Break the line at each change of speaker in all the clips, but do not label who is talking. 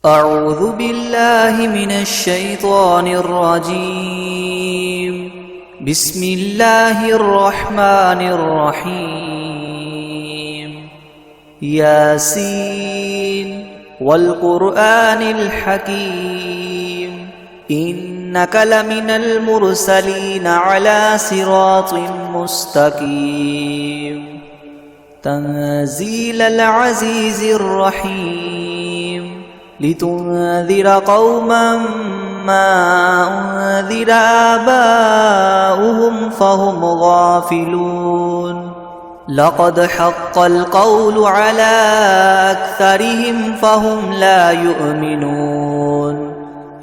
أعوذ بالله من الشيطان الرجيم. بسم الله الرحمن الرحيم. ياسين والقرآن الحكيم إنك لمن المرسلين على صراط مستقيم تنزيل العزيز الرحيم لتنذر قوما ما أنذر آباؤهم فهم غافلون لقد حق القول على أكثرهم فهم لا يؤمنون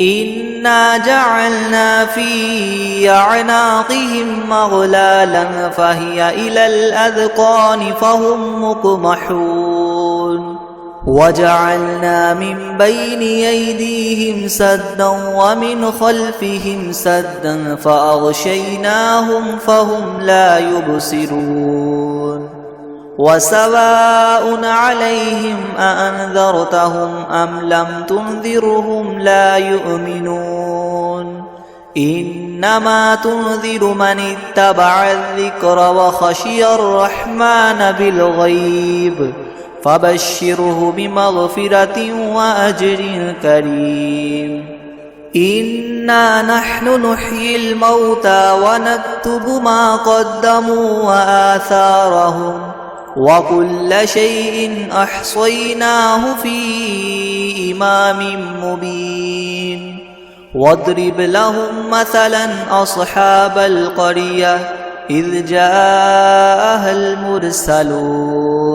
إنا جعلنا في أعناقهم مغلالا فهي إلى الأذقان فهم مقمحون وجعلنا من بين أيديهم سدا ومن خلفهم سدا فأغشيناهم فهم لا يبصرون وسواء عليهم أأنذرتهم أم لم تنذرهم لا يؤمنون إنما تنذر من اتبع الذكر وخشي الرحمن بالغيب فبشره بمغفرة وأجر كريم إنا نحن نحيي الموتى ونكتب ما قدموا وآثارهم وكل شيء أحصيناه في إمام مبين واضرب لهم مثلا أصحاب القرية إذ جاءها المرسلون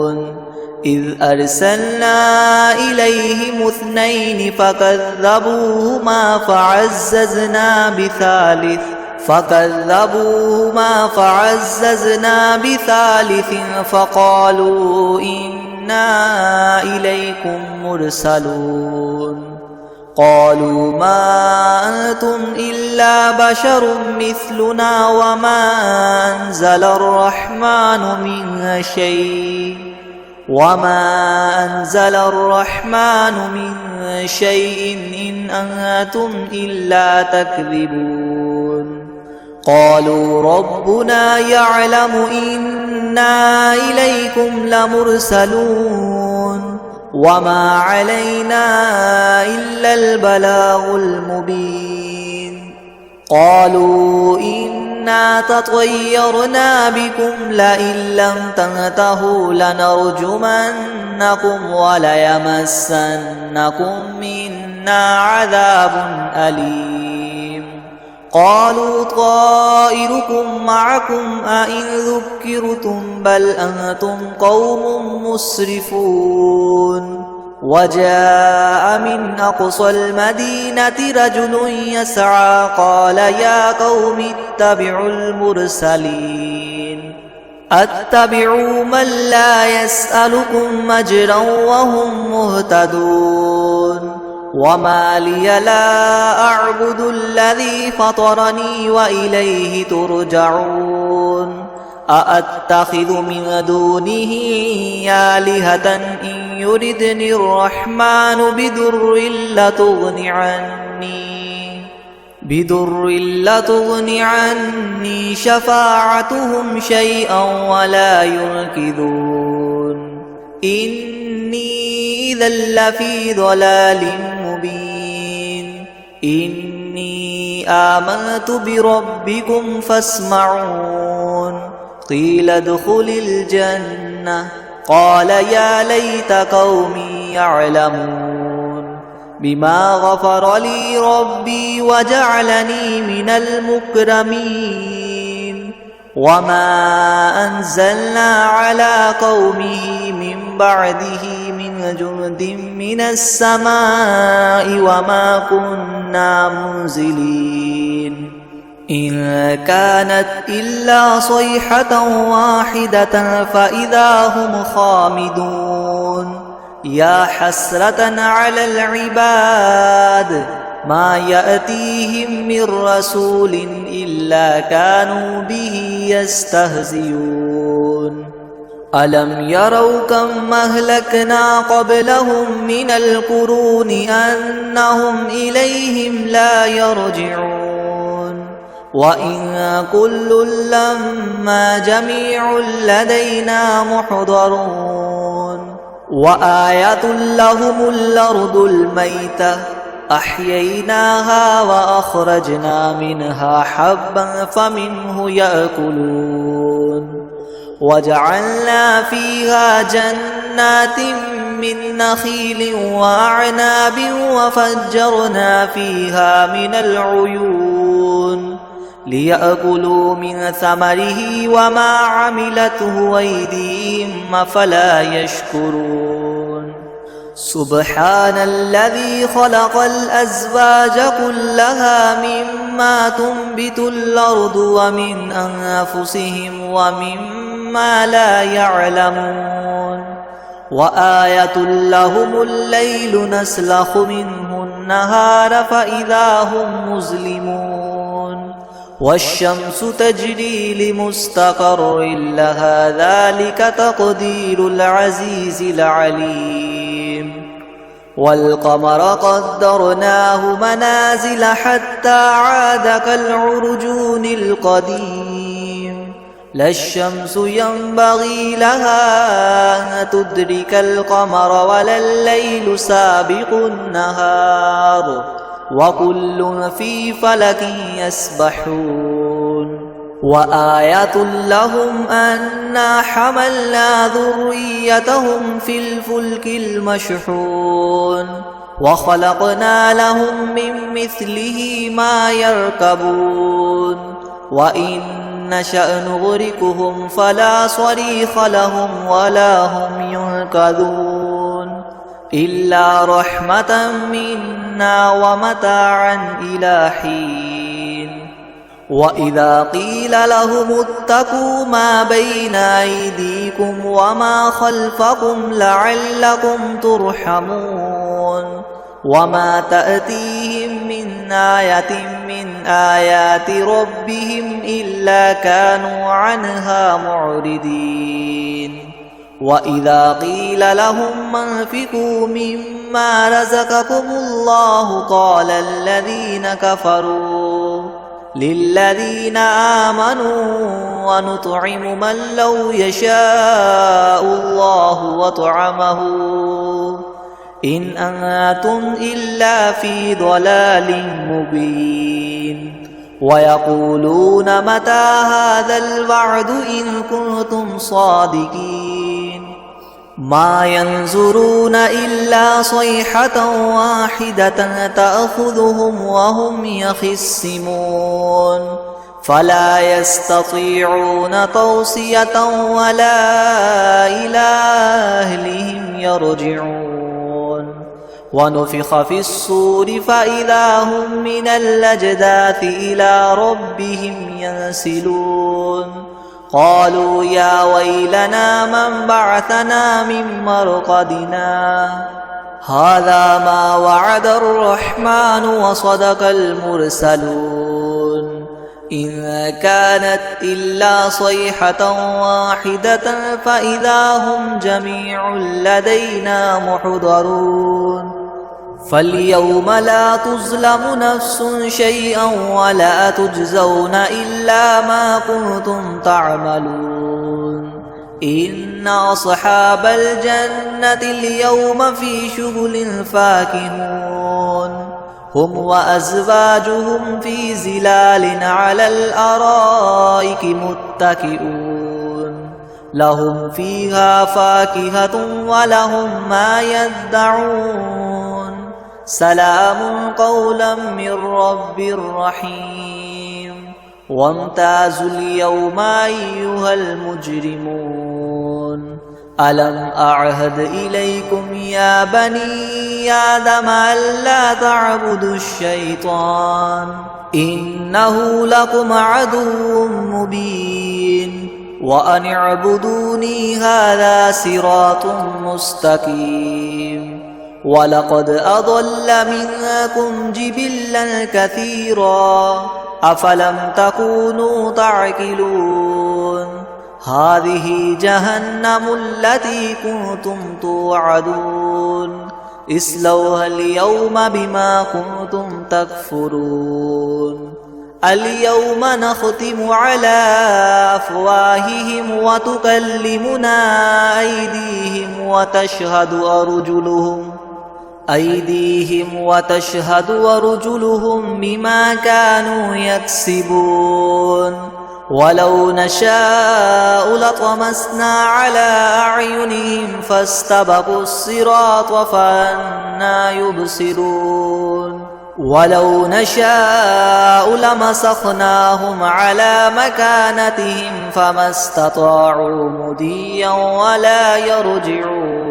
إذ أرسلنا إليهم اثنين فكذبوهما فعززنا بثالث فقالوا إنا إليكم مرسلون قالوا ما أنتم إلا بشر مثلنا وما أنزل الرحمن من شيء إن أنتم إلا تكذبون قالوا ربنا يعلم إنا إليكم لمرسلون وما علينا إلا البلاغ المبين قالوا إنا تطيرنا بكم لئن لم تنتهوا لنرجمنكم وليمسنكم منا عذاب أليم قالوا طائركم معكم أئن ذكرتم بل أنتم قوم مسرفون وجاء من أقصى المدينة رجل يسعى قال يا قوم اتبعوا المرسلين أتبعوا من لا يسألكم أجرا وهم مهتدون وما لي لا أعبد الذي فطرني وإليه ترجعون أأتخذ من دونه آلهة إن يردني الرحمن بدر لتغن عني شفاعتهم شيئا ولا ينقذون إني إذا لفي ضلال مبين إني آمنت بربكم فاسمعون قيل ادخل الجنة قال يا ليت قومي يعلمون بما غفر لي ربي وجعلني من المكرمين وما أنزلنا على قومه من بعده من جند من السماء وما كنا منزلين إن كانت إلا صيحة واحدة فإذا هم خامدون يا حسرة على العباد ما يأتيهم من رسول إلا كانوا به يستهزئون ألم يروا كم أهلكنا قبلهم من القرون أنهم إليهم لا يرجعون وإن كل لما جميع لدينا محضرون وآية لهم الأرض الميتة أحييناها وأخرجنا منها حبا فمنه يأكلون وجعلنا فيها جنات من نخيل وأعناب وفجرنا فيها من العيون ليأكلوا من ثمره وما عملته أيديهم أفلا يشكرون سبحان الذي خلق الأزواج كلها مما تنبت الأرض ومن أنفسهم ومما لا يعلمون وآية لهم الليل نسلخ منه النهار فإذا هم مظلمون والشمس تجري لمستقر لها ذلك تقدير العزيز العليم والقمر قدرناه منازل حتى عاد كالعرجون القديم لا الشمس ينبغي لها أن تدرك القمر ولا الليل سابق النهار وكل في فلك يسبحون وآية لهم أنا حملنا ذريتهم في الفلك المشحون وخلقنا لهم من مثله ما يركبون وإن نشأ نغرقهم فلا صريخ لهم ولا هم ينقذون إلا رحمة منا ومتاعا إلى حين وإذا قيل لهم اتقوا ما بين أيديكم وما خلفكم لعلكم ترحمون وما تأتيهم من آية من آيات ربهم إلا كانوا عنها معرضين وإذا قيل لهم انفقوا مما رزقكم الله قال الذين كفروا للذين آمنوا ونطعم من لو يشاء الله وطعمه إن أنتم إلا في ضلال مبين ويقولون متى هذا الوعد إن كنتم صادقين ما ينظرون إلا صيحة واحدة تأخذهم وهم يخصمون فلا يستطيعون توصية ولا إلى أهلهم يرجعون ونفخ في الصور فإذا هم من الأجداث إلى ربهم ينسلون قالوا يا ويلنا من بعثنا من مرقدنا هذا ما وعد الرحمن وصدق المرسلون إن كانت إلا صيحة واحدة فإذا هم جميع لدينا محضرون فاليوم لا تظلم نفس شيئا ولا تجزون إلا ما كنتم تعملون إن أصحاب الجنة اليوم في شغل فاكهون هم وأزواجهم في ظلال على الأرائك متكئون لهم فيها فاكهة ولهم ما يدعون سلام قولا من رب رحيم وامتازوا اليوم أيها المجرمون ألم أعهد إليكم يا بني آدم ألا تعبدوا الشيطان إنه لكم عدو مبين وأن اعبدوني هذا صراط مستقيم ولقد أضل منكم جبلا كثيرا أفلم تكونوا تعقلون هذه جهنم التي كنتم توعدون اصلوها اليوم بما كنتم تكفرون اليوم نختم على أفواههم وتكلمنا أيديهم وتشهد أرجلهم بما كانوا يكسبون ولو نشاء لطمسنا على أعينهم فاستبقوا الصراط فأنى يبصرون ولو نشاء لمسخناهم على مكانتهم فما استطاعوا مضيا ولا يرجعون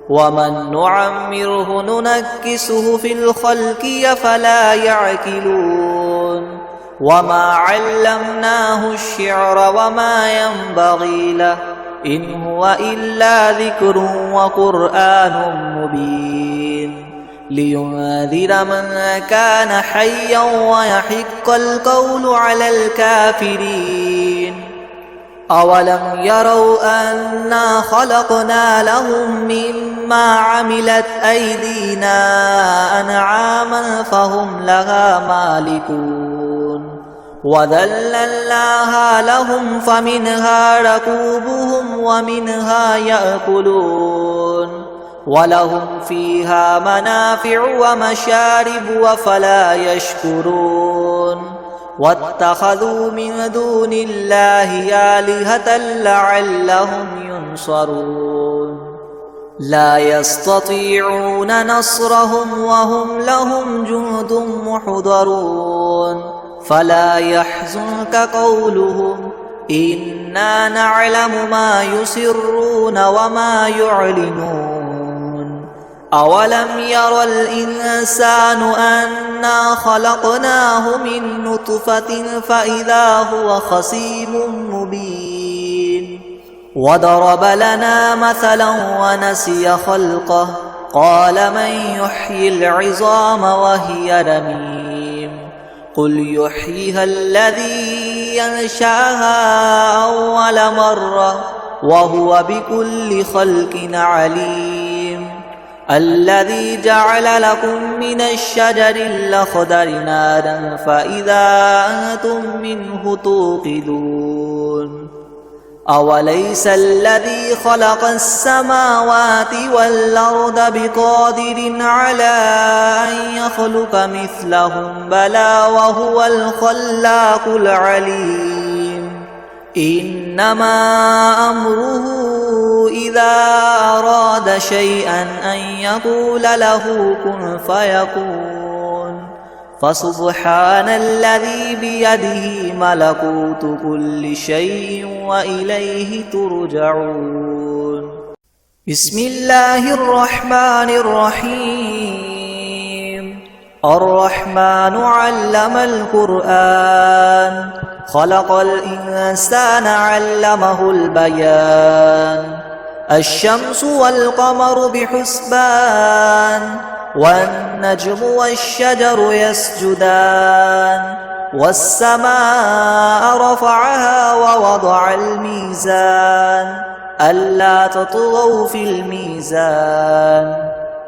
ومن نعمره ننكسه في الخلق أفلا يعقلون وما علمناه الشعر وما ينبغي له إن هو إلا ذكر وقرآن مبين لينذر من كان حيا ويحق القول على الكافرين أولم يروا أنا خلقنا لهم مما عملت أيدينا أنعاما فهم لها مالكون وذللناها لهم فمنها ركوبهم ومنها يأكلون ولهم فيها منافع ومشارب أفلا يشكرون واتخذوا من دون الله آلهة لعلهم ينصرون لا يستطيعون نصرهم وهم لهم جند محضرون فلا يحزنك قولهم إنا نعلم ما يسرون وما يعلنون أولم ير الإنسان أنا خلقناه من نطفة فإذا هو خصيم مبين وضرب لنا مثلا ونسي خلقه قال من يحيي العظام وهي رميم قل يحييها الذي ينشأها أول مرة وهو بكل خلق عليم الذي جعل لكم من الشجر الأخضر نارا فإذا أنتم منه توقدون أوليس الذي خلق السماوات والأرض بقادر على أن يخلق مثلهم بلى وهو الخلاق العليم إنما أمره إذا أراد شيئا أن يقول له كن فيكون فسبحان الذي بيده ملكوت كل شيء وإليه ترجعون بسم الله الرحمن الرحيم الرحمن علم القرآن خلق الإنسان علمه البيان الشمس والقمر بحسبان والنجم والشجر يسجدان والسماء رفعها ووضع الميزان ألا تطغوا في الميزان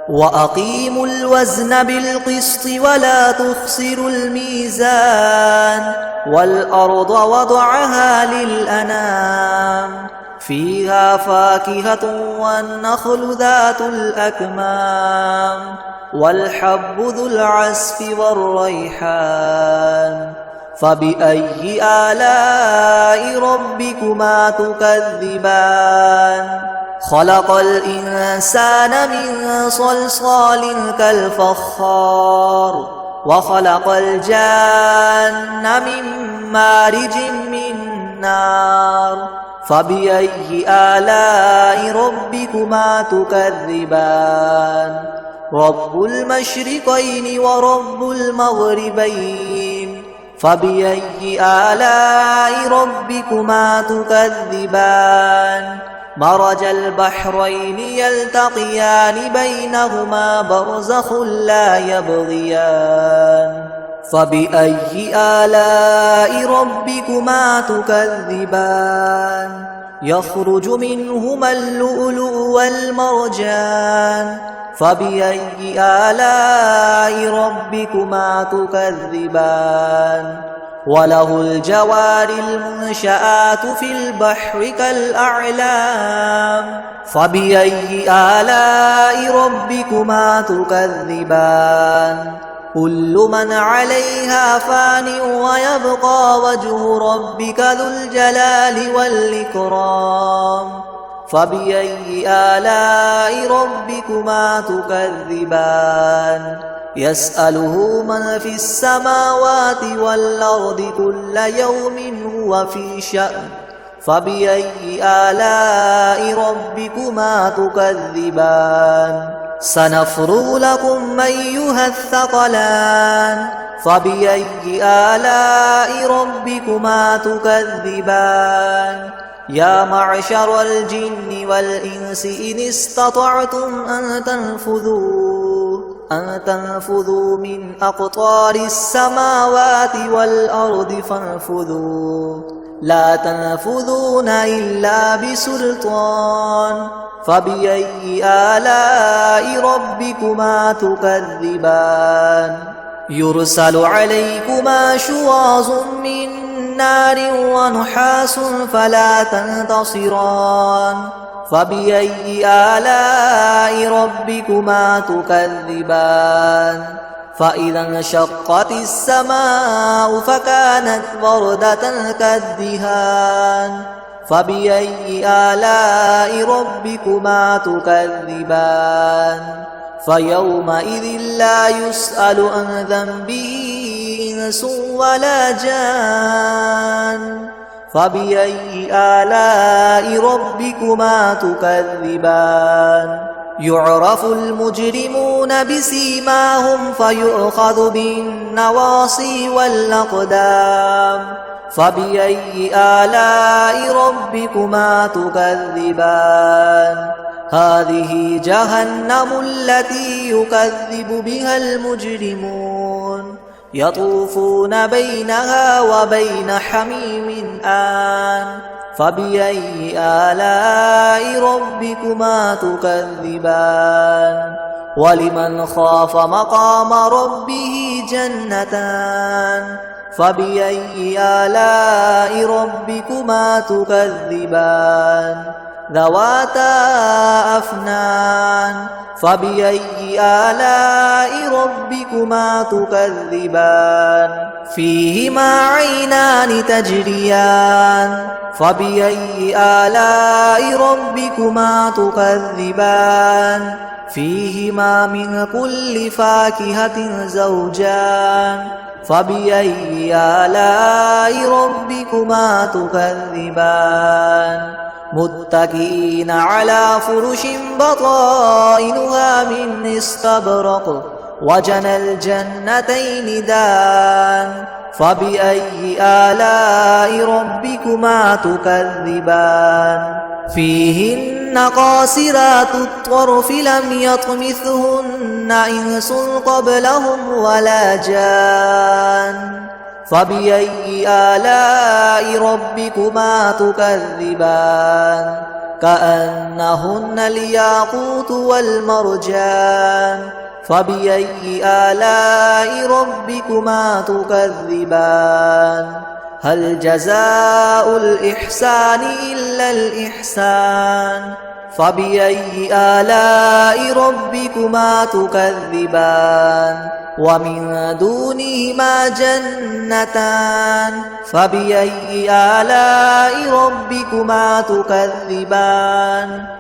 وأقيموا الوزن بالقسط ولا تخسروا الميزان والأرض وضعها للأنام فيها فاكهة والنخل ذات الأكمام والحب ذو العصف والريحان فبأي آلاء ربكما تكذبان خلق الإنسان من صلصال كالفخار وخلق الجان من مارج من نار فبأي آلاء ربكما تكذبان رب المشرقين ورب المغربين فبأي آلاء ربكما تكذبان مرج البحرين يلتقيان بينهما برزخ لا يبغيان فبأي آلاء ربكما تكذبان يخرج منهما اللؤلؤ والمرجان فبأي آلاء ربكما تكذبان وله الجوار المنشآت في البحر كالأعلام فبأي آلاء ربكما تكذبان كل من عليها فان ويبقى وجه ربك ذو الجلال والإكرام فبأي آلاء ربكما تكذبان يسأله من في السماوات والأرض كل يوم هو في شأن فبأي آلاء ربكما تكذبان سنفرغ لكم أيها الثقلان فبأي آلاء ربكما تكذبان يا معشر الجن والإنس إن استطعتم أن تنفذوا من أقطار السماوات والأرض فانفذوا لا تنفذون إلا بسلطان فبأي آلاء ربكما تكذبان يرسل عليكما شواظ من نار ونحاس فلا تنتصران فبأي آلاء ربكما تكذبان فإذا انشقت السماء فكانت وردة كالدهان فبأي آلاء ربكما تكذبان فيومئذ لا يسأل عن ذنبه إنس ولا جان فبأي آلاء ربكما تكذبان يعرف المجرمون بسيماهم فيؤخذ بالنواصي والأقدام فبأي آلاء ربكما تكذبان هذه جهنم التي يكذب بها المجرمون يطوفون بينها وبين حميم آن فبأي آلاء ربكما تكذبان ولمن خاف مقام ربه جنتان فبأي آلاء ربكما تكذبان ذواتا أفنان فبأي آلاء ربكما تكذبان فيهما عينان تجريان فبأي آلاء ربكما تكذبان فيهما من كل فاكهة زوجان فبأي آلاء ربكما تكذبان متكئين على فرش بطائنها من استبرق وجنى الجنتين دان فبأي آلاء ربكما تكذبان فيهن قاصرات الطرف لم يطمثهن إنس قبلهم ولا جان فبأي آلاء ربكما تكذبان كأنهن الياقوت والمرجان فبأي آلاء ربكما تكذبان هل جزاء الإحسان إلا الإحسان فبأي آلاء ربكما تكذبان ومن دونهما جنتان فبأي آلاء ربكما تكذبان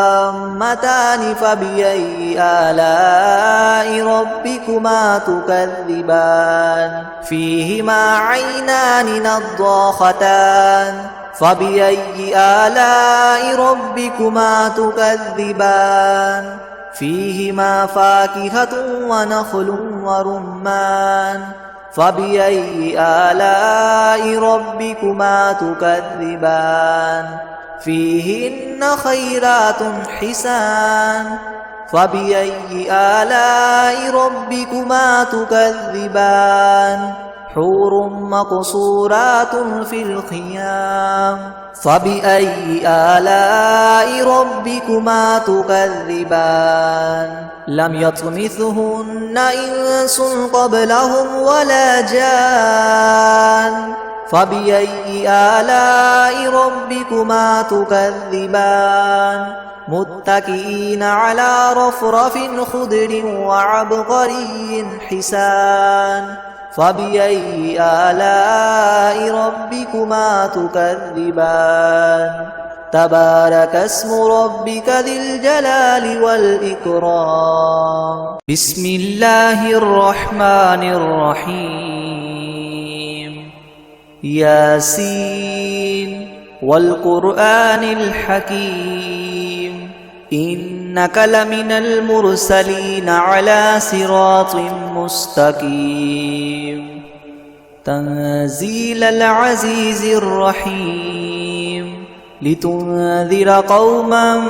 مدهامتان فبأي آلاء ربكما تكذبان فيهما عينان نضاختان فبأي آلاء ربكما تكذبان فيهما فاكهة ونخل ورمان فبأي آلاء ربكما تكذبان فيهن خيرات حسان فبأي آلاء ربكما تكذبان حور مقصورات في الخيام فبأي آلاء ربكما تكذبان لم يطمثهن إنس قبلهم ولا جان فبأي آلاء ربكما تكذبان متكئين على رفرف خضر وعبقري حسان فبأي آلاء ربكما تكذبان تبارك اسم ربك ذي الجلال والإكرام بسم الله الرحمن الرحيم ياسين والقرآن الحكيم إنك لمن المرسلين على صراط مستقيم تنزيل العزيز الرحيم لتنذر قوما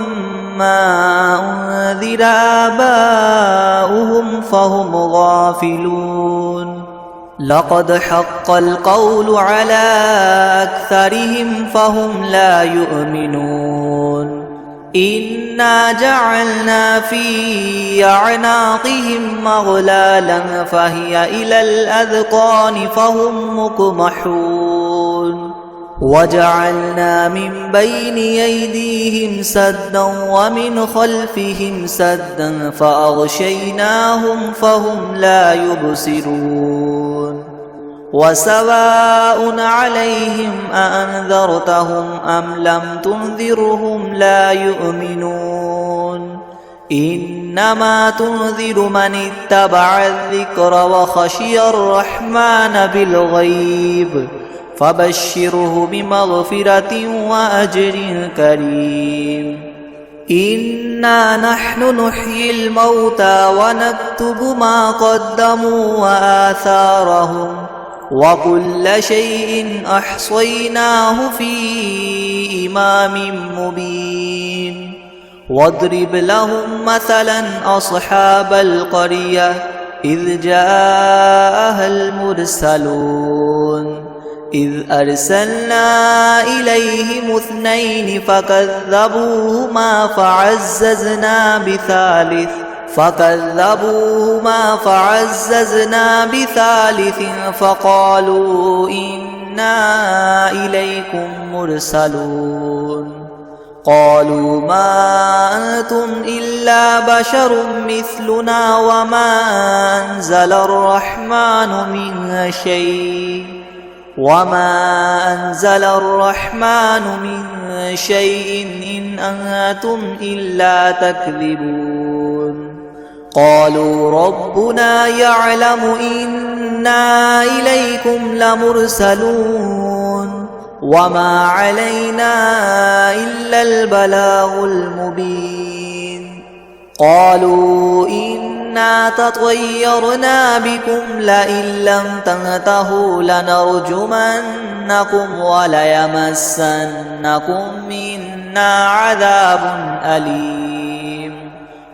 ما أنذر آباؤهم فهم غافلون لقد حق القول على أكثرهم فهم لا يؤمنون إنا جعلنا في أعناقهم مغلالا فهي إلى الأذقان فهم مقمحون وجعلنا من بين أيديهم سدا ومن خلفهم سدا فأغشيناهم فهم لا يبصرون وسواء عليهم أأنذرتهم أم لم تنذرهم لا يؤمنون إنما تنذر من اتبع الذكر وخشي الرحمن بالغيب فبشره بمغفرة وأجر كريم إنا نحن نحيي الموتى ونكتب ما قدموا وآثارهم وكل شيء أحصيناه في إمام مبين واضرب لهم مثلا أصحاب القرية إذ جاءها المرسلون إذ أرسلنا إليهم اثنين فكذبوهما فعززنا بثالث فقالوا إنا إليكم مرسلون قالوا ما أنتم إلا بشر مثلنا وما أنزل الرحمن من شيء إن أنتم إلا تكذبون قالوا ربنا يعلم إنا إليكم لمرسلون وما علينا إلا البلاغ المبين قالوا إنا تطيرنا بكم لئن لم تنتهوا لنرجمنكم وليمسنكم منا عذاب أليم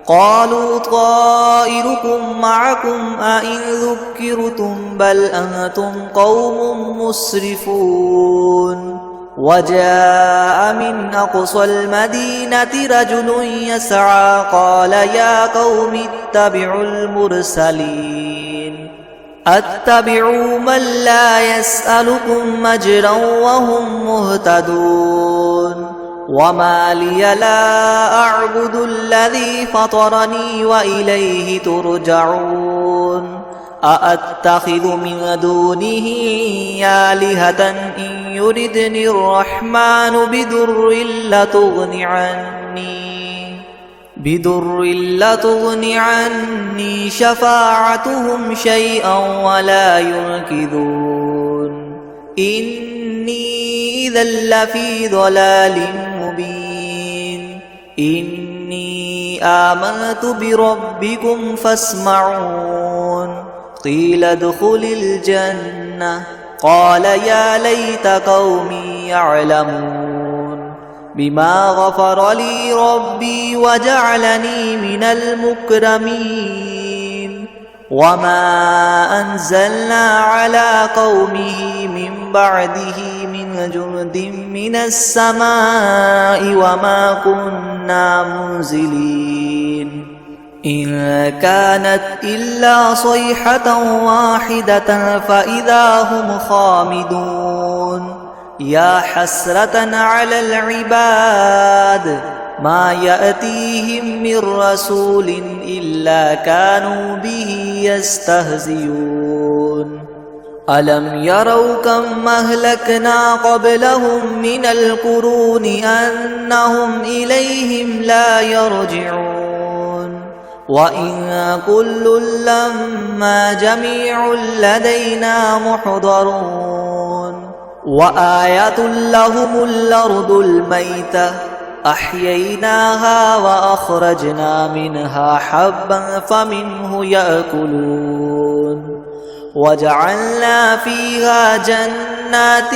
قالوا طائركم معكم أئن ذكرتم بل أنتم قوم مسرفون وجاء من أقصى المدينة رجل يسعى قال يا قوم اتبعوا المرسلين أتبعوا من لا يسألكم أجرا وهم مهتدون وما لي لا أعبد الذي فطرني وإليه ترجعون أأتخذ من دونه آلهة إن يردني الرحمن بدر لتغن عني شفاعتهم شيئا ولا ينقذون إني إذا لفي ضلال مبين إني آمنت بربكم فاسمعون قيل ادخل الجنة قال يا ليت قومي يعلمون بما غفر لي ربي وجعلني من المكرمين وما أنزلنا على قومه من بعده من جند من السماء وما كنا منزلين إن كانت إلا صيحة واحدة فإذا هم خامدون يا حسرة على العباد ما يأتيهم من رسول إلا كانوا به يستهزئون ألم يروا كم أهلكنا قبلهم من القرون أنهم إليهم لا يرجعون وإن كل لما جميع لدينا محضرون وآية لهم الأرض الميتة أحييناها وأخرجنا منها حبا فمنه يأكلون وجعلنا فيها جنات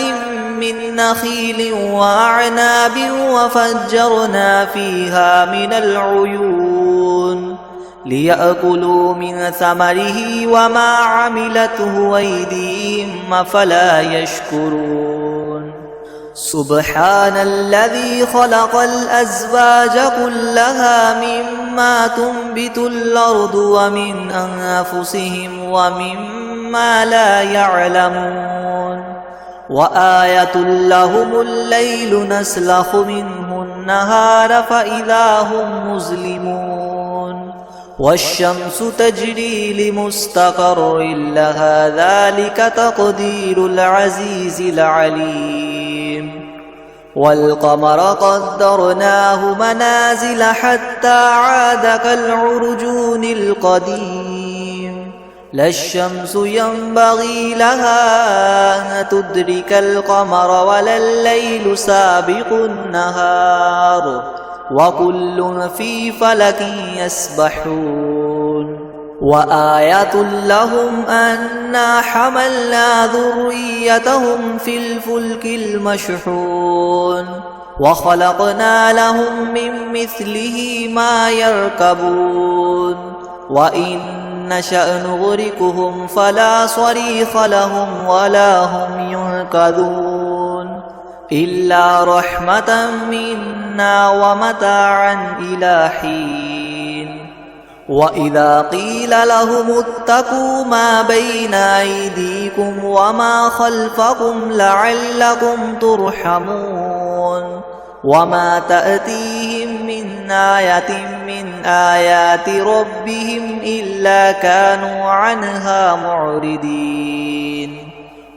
من نخيل وأعناب وفجرنا فيها من العيون ليأكلوا من ثمره وما عملته أيديهم أفلا يشكرون سبحان الذي خلق الأزواج كلها مما تنبت الأرض ومن أنفسهم ومما لا يعلمون وآية لهم الليل نسلخ منه النهار فإذا هم مظلمون والشمس تجري لمستقر لها ذلك تقدير العزيز العليم والقمر قدرناه منازل حتى عاد كالعرجون القديم لا الشمس ينبغي لها أن تدرك القمر ولا الليل سابق النهار وكل في فلك يسبحون وآية لهم أنا حملنا ذريتهم في الفلك المشحون وخلقنا لهم من مثله ما يركبون وإن نشأ نغرقهم فلا صريخ لهم ولا هم ينقذون إلا رحمة منا ومتاعا إلى حين وإذا قيل لهم اتقوا ما بين أيديكم وما خلفكم لعلكم ترحمون وما تأتيهم من آية من آيات ربهم إلا كانوا عنها معرضين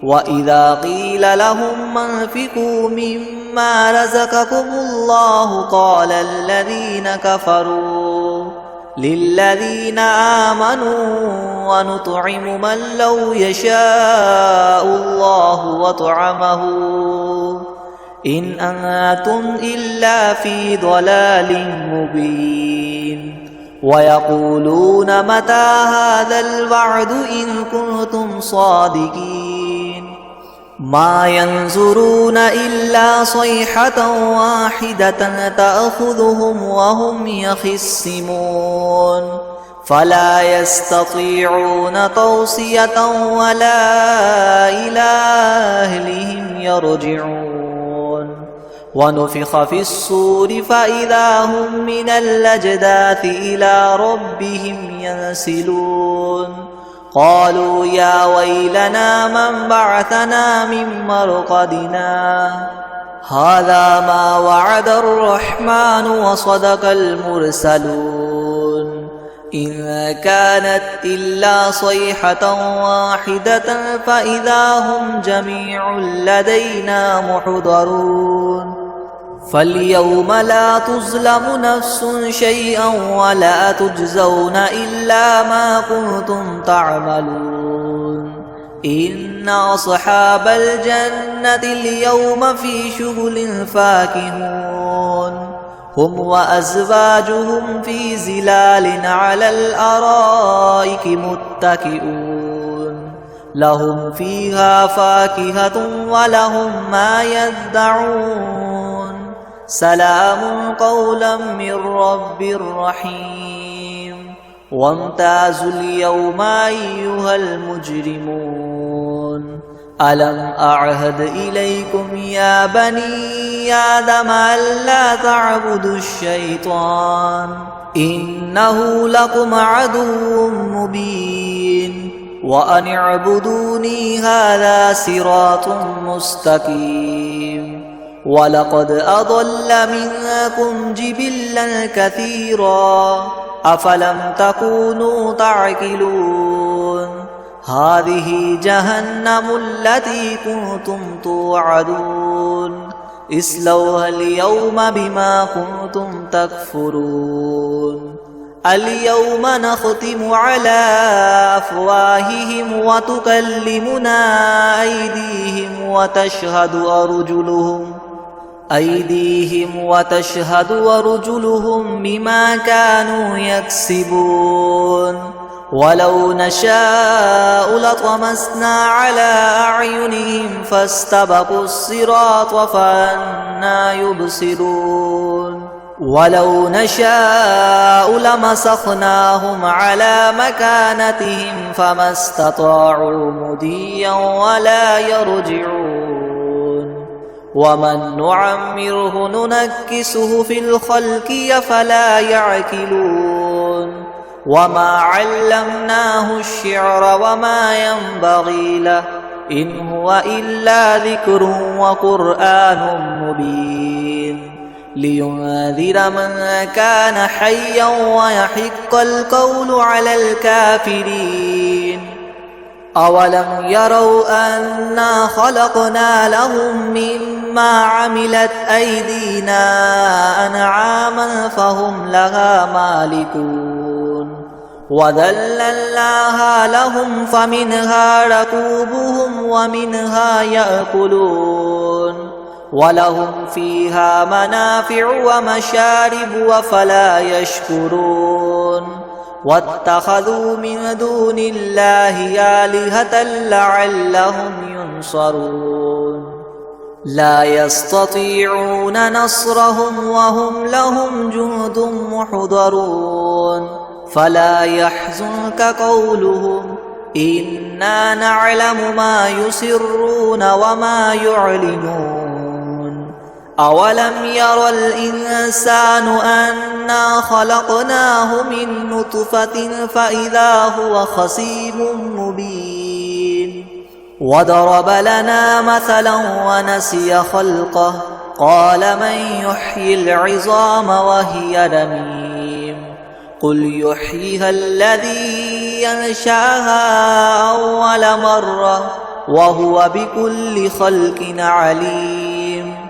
وإذا قيل لهم انفقوا مما رزقكم الله قال الذين كفروا للذين آمنوا ونطعم من لو يشاء الله وطعمه إن أنتم إلا في ضلال مبين ويقولون متى هذا الوعد إن كنتم صادقين ما ينظرون إلا صيحة واحدة تأخذهم وهم يخصمون فلا يستطيعون توصية ولا إلى أهلهم يرجعون ونفخ في الصور فإذا هم من الأجداث إلى ربهم ينسلون قالوا يا ويلنا من بعثنا من مرقدنا هذا ما وعد الرحمن وصدق المرسلون إن كانت إلا صيحة واحدة فإذا هم جميع لدينا محضرون فاليوم لا تظلم نفس شيئا ولا تجزون إلا ما كنتم تعملون إن أصحاب الجنة اليوم في شغل فاكهون هم وأزواجهم في ظلال على الأرائك متكئون لهم فيها فاكهة ولهم ما يدعون سلام قولا من رب رحيم وامتازوا اليوم أيها المجرمون ألم أعهد إليكم يا بني آدم ألا تعبدوا الشيطان إنه لكم عدو مبين وأن اعبدوني هذا صراط مستقيم ولقد أضل منكم جبلا كثيرا أفلم تكونوا تعقلون هذه جهنم التي كنتم توعدون اصلوها اليوم بما كنتم تكفرون اليوم نختم على أفواههم وتكلمنا أيديهم وتشهد أرجلهم بما كانوا يكسبون ولو نشاء لطمسنا على أعينهم فاستبقوا الصراط فأنى يبصرون ولو نشاء لمسخناهم على مكانتهم فما استطاعوا مضيا ولا يرجعون ومن نعمره ننكسه في الخلق أفلا يعقلون وما علمناه الشعر وما ينبغي له إن هو إلا ذكر وقرآن مبين لينذر من كان حيا ويحق القول على الكافرين أولم يروا أنا خلقنا لهم مما عملت أيدينا أنعاما فهم لها مالكون وذللناها لهم فمنها ركوبهم ومنها يأكلون ولهم فيها منافع ومشارب وفلا يشكرون واتخذوا من دون الله آلهة لعلهم ينصرون لا يستطيعون نصرهم وهم لهم جند محضرون فلا يحزنك قولهم إنا نعلم ما يسرون وما يعلنون أولم ير الإنسان أنا خلقناه من نطفة فإذا هو خصيم مبين وضرب لنا مثلا ونسي خلقه قال من يحيي العظام وهي رميم قل يحييها الذي ينشأها أول مرة وهو بكل خلق عليم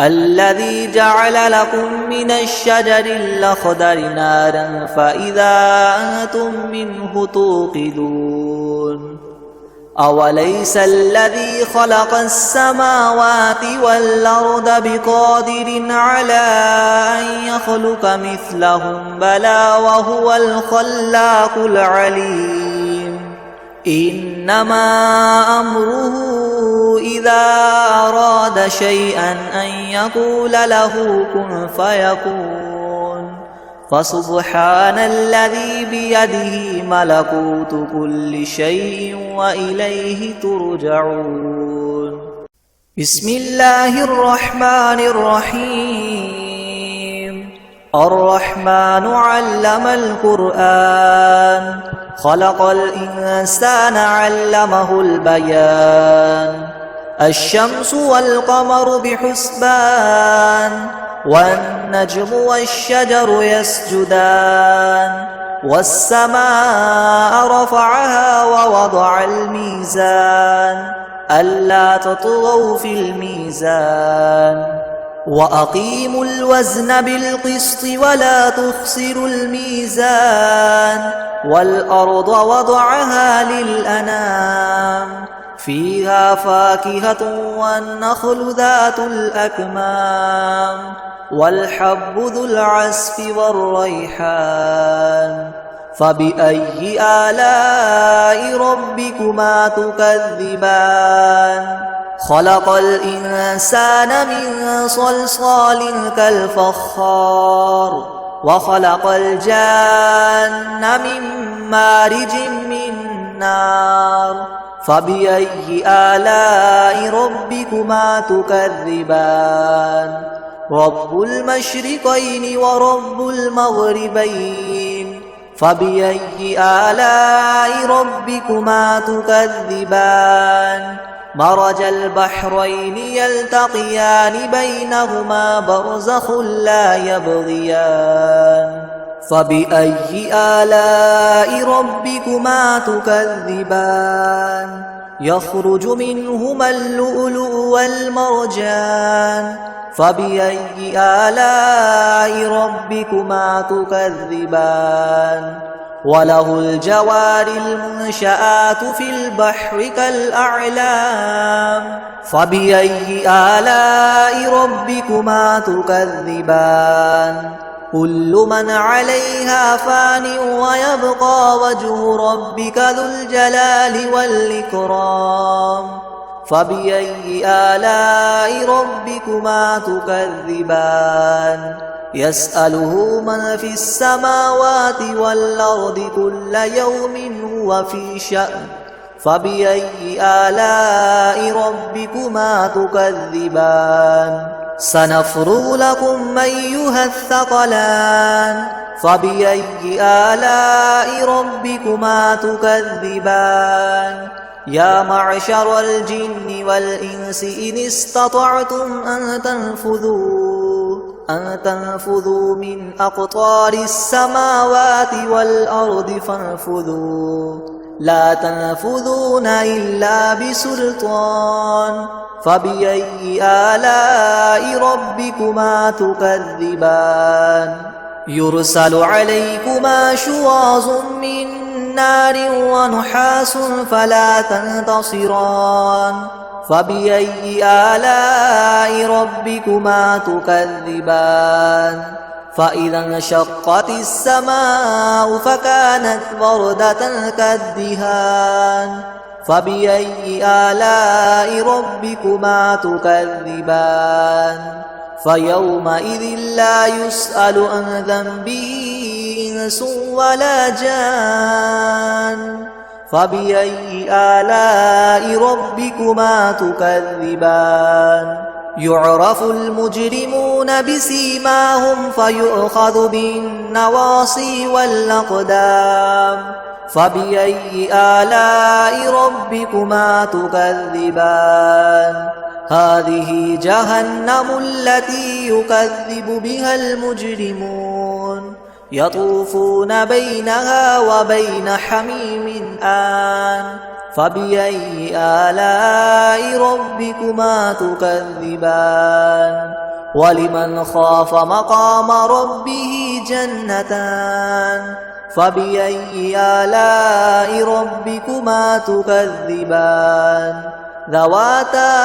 الذي جعل لكم من الشجر الأخضر نارا فإذا أنتم منه توقدون أوليس الذي خلق السماوات والأرض بقادر على أن يخلق مثلهم بلى وهو الخلاق العليم إنما أمره إذا أراد شيئا أن يقول له كن فيكون فسبحان الذي بيده ملكوت كل شيء وإليه ترجعون بسم الله الرحمن الرحيم الرحمن علم القرآن خلق الإنسان علمه البيان الشمس والقمر بحسبان والنجم والشجر يسجدان والسماء رفعها ووضع الميزان ألا تطغوا في الميزان وأقيموا الوزن بالقسط ولا تخسروا الميزان والأرض وضعها للأنام فيها فاكهة والنخل ذات الأكمام والحب ذو العصف والريحان فبأي آلاء ربكما تكذبان خلق الإنسان من صلصال كالفخار وخلق الجان من مارج من نار فبأي آلاء ربكما تكذبان رب المشرقين ورب المغربين فبأي آلاء ربكما تكذبان مرج البحرين يلتقيان بينهما برزخ لا يبغيان فبأي آلاء ربكما تكذبان يخرج منهما اللؤلؤ والمرجان فبأي آلاء ربكما تكذبان وله الجوار المنشآت في البحر كالأعلام فبأي آلاء ربكما تكذبان كل من عليها فان ويبقى وجه ربك ذو الجلال والإكرام فبأي آلاء ربكما تكذبان يسأله من في السماوات والأرض كل يوم هو في شأن فبأي آلاء ربكما تكذبان سنفرغ لكم أيها الثقلان فبأي آلاء ربكما تكذبان يا معشر الجن والإنس إن استطعتم أن تنفذوا من أقطار السماوات والأرض فانفذوا لا تنفذون إلا بسلطان فبأي آلاء ربكما تكذبان يرسل عليكما شواظ من نار ونحاس فلا تنتصران فبأي آلاء ربكما تكذبان فإذا انشقت السماء فكانت وردة كالدهان فبأي آلاء ربكما تكذبان فيومئذ لا يسأل عن ذنبه إنس ولا جان فبأي آلاء ربكما تكذبان يعرف المجرمون بسيماهم فيؤخذ بالنواصي والأقدام فبأي آلاء ربكما تكذبان هذه جهنم التي يكذب بها المجرمون يطوفون بينها وبين حميم آن فبأي آلاء ربكما تكذبان ولمن خاف مقام ربه جنتان فبأي آلاء ربكما تكذبان ذواتا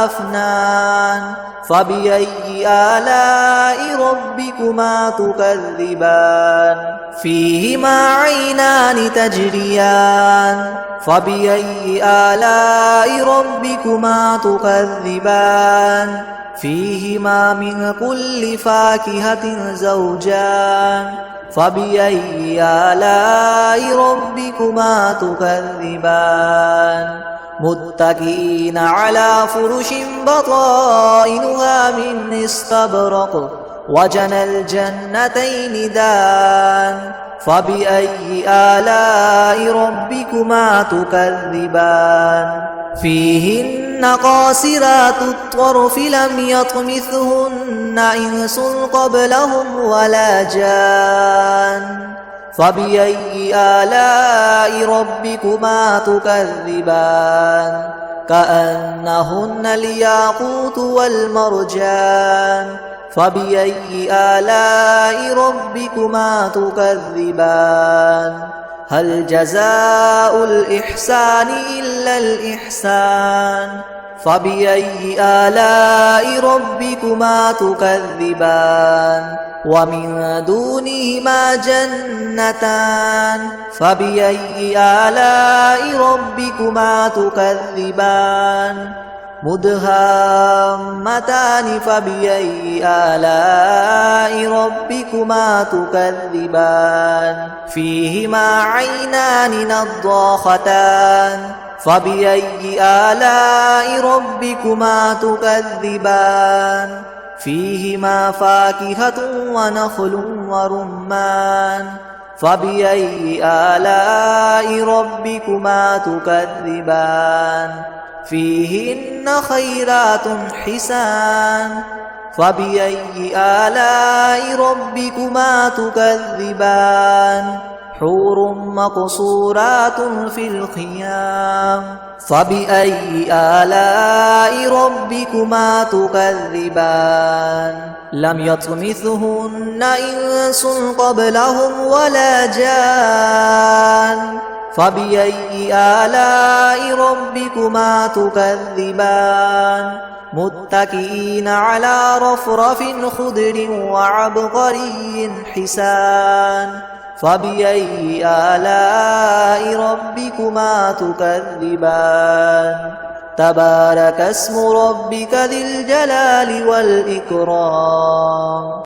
أفنان فبأي آلاء ربكما تكذبان فيهما عينان تجريان فبأي آلاء ربكما تكذبان فيهما من كل فاكهة زوجان فبأي آلاء ربكما تكذبان متكئين على فرش بطائنها من استبرق وجنى الجنتين دان فبأي آلاء ربكما تكذبان فيهن قاصرات الطرف لم يطمثهن إنس قبلهم ولا جان فبأي آلاء ربكما تكذبان كأنهن الياقوت والمرجان فبأي آلاء ربكما تكذبان هل جزاء الإحسان إلا الإحسان فبأي آلاء ربكما تكذبان ومن دونهما جنتان فبأي آلاء ربكما تكذبان مدهامتان فبأي آلاء ربكما تكذبان فيهما عينان نضاختان فبأي آلاء ربكما تكذبان فيهما فاكهة ونخل ورمان فبأي آلاء ربكما تكذبان فيهن خيرات حسان فبأي آلاء ربكما تكذبان حور مقصورات في الخيام فبأي آلاء ربكما تكذبان لم يطمثهن إنس قبلهم ولا جان فبأي آلاء ربكما تكذبان متكئين على رفرف خضر وعبقري حسان فبأي آلاء ربكما تكذبان تبارك اسم ربك ذي الجلال والإكرام